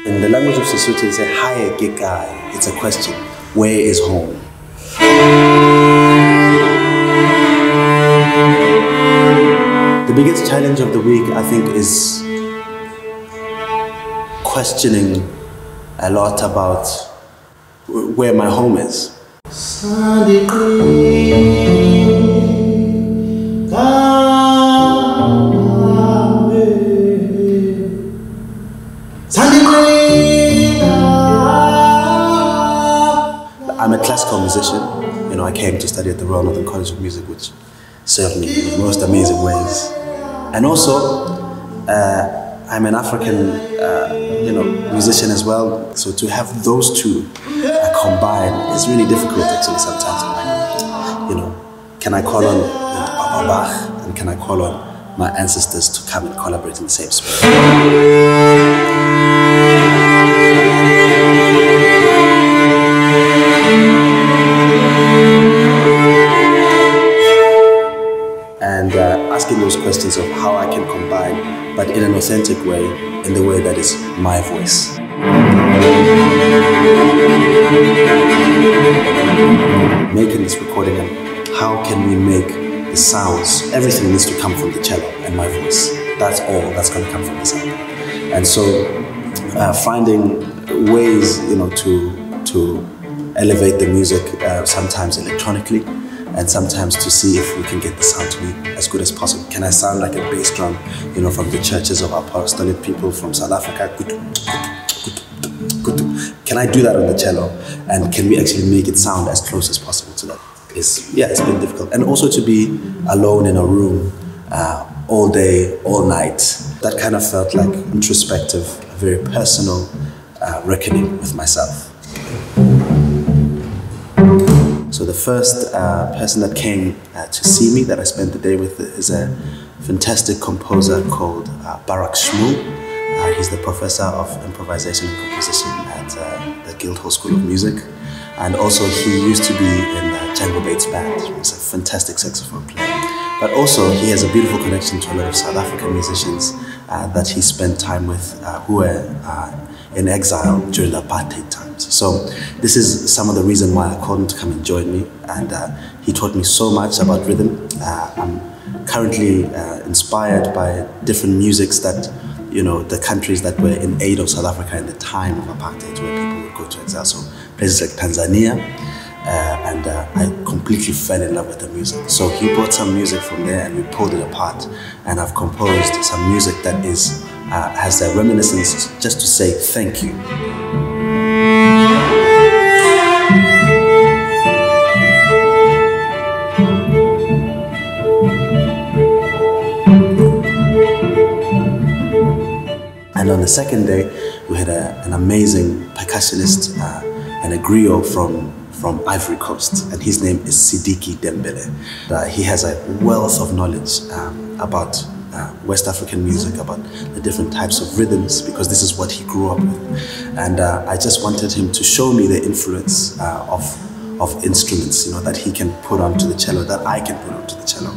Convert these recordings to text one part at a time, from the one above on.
In the language of Sesotho, they say, "Hae ke kae?" It's a question. Where is home? The biggest challenge of the week, I think, is questioning a lot about where my home is. I'm a classical musician. You know, I came to study at the Royal Northern College of Music, which served me in the most amazing ways. And also, I'm an African, musician as well. So to have those two combined is really difficult, actually. Sometimes, can I call on Baba Bach, and can I call on my ancestors to come and collaborate in the same space? And asking those questions of how I can combine, but in an authentic way, in the way that is my voice. Making this recording, and how can we make the sounds, everything needs to come from the cello and my voice. That's all that's going to come from this album. And so finding ways, to elevate the music, sometimes electronically, and sometimes to see if we can get the sound to be as good as possible. Can I sound like a bass drum, from the churches of our apostolic people from South Africa? Can I do that on the cello? And can we actually make it sound as close as possible to that? It's been difficult. And also to be alone in a room all day, all night. That kind of felt like introspective, a very personal reckoning with myself. So the first person that came to see me, that I spent the day with, is a fantastic composer called Barak Shmuel. He's the professor of improvisation and composition at the Guildhall School of Music. And also he used to be in Django Bates' band. He's a fantastic saxophone player. But also he has a beautiful connection to a lot of South African musicians that he spent time with who were in exile during the apartheid times. So this is some of the reason why I called him to come and join me, and he taught me so much about rhythm. I'm currently inspired by different musics that, the countries that were in aid of South Africa in the time of apartheid, where people would go to exile. So places like Tanzania, and I completely fell in love with the music. So he brought some music from there and we pulled it apart, and I've composed some music that has a reminiscence just to say thank you. And on the second day, we had an amazing percussionist and a griot from Ivory Coast, and his name is Sidiki Dembele. He has a wealth of knowledge about West African music, about the different types of rhythms, because this is what he grew up with. And I just wanted him to show me the influence of instruments, that he can put onto the cello, that I can put onto the cello.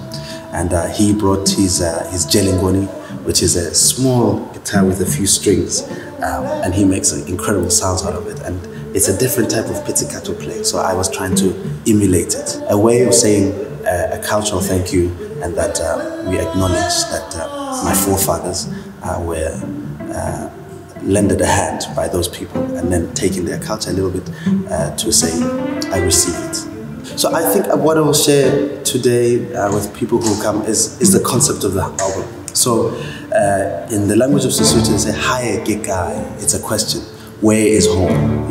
And he brought his jelingoni, which is a small guitar with a few strings, and he makes incredible sounds out of it. And it's a different type of pizzicato play, so I was trying to emulate it. A way of saying a cultural thank you, and that we acknowledge that my forefathers were lended a hand by those people, and then taking their culture a little bit to say, I receive it. So I think what I will share today with people who come is the concept of the album. So in the language of Sesotho, they say, "Hae ke kae?" It's a question. Where is home?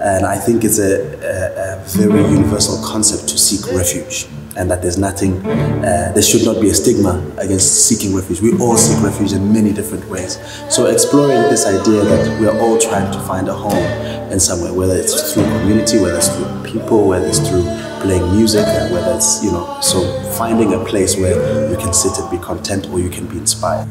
And I think it's a very universal concept to seek refuge, and that there's nothing, there should not be a stigma against seeking refuge. We all seek refuge in many different ways. So exploring this idea that we are all trying to find a home in somewhere, whether it's through community, whether it's through people, whether it's through playing music, and whether it's, so finding a place where you can sit and be content, or you can be inspired.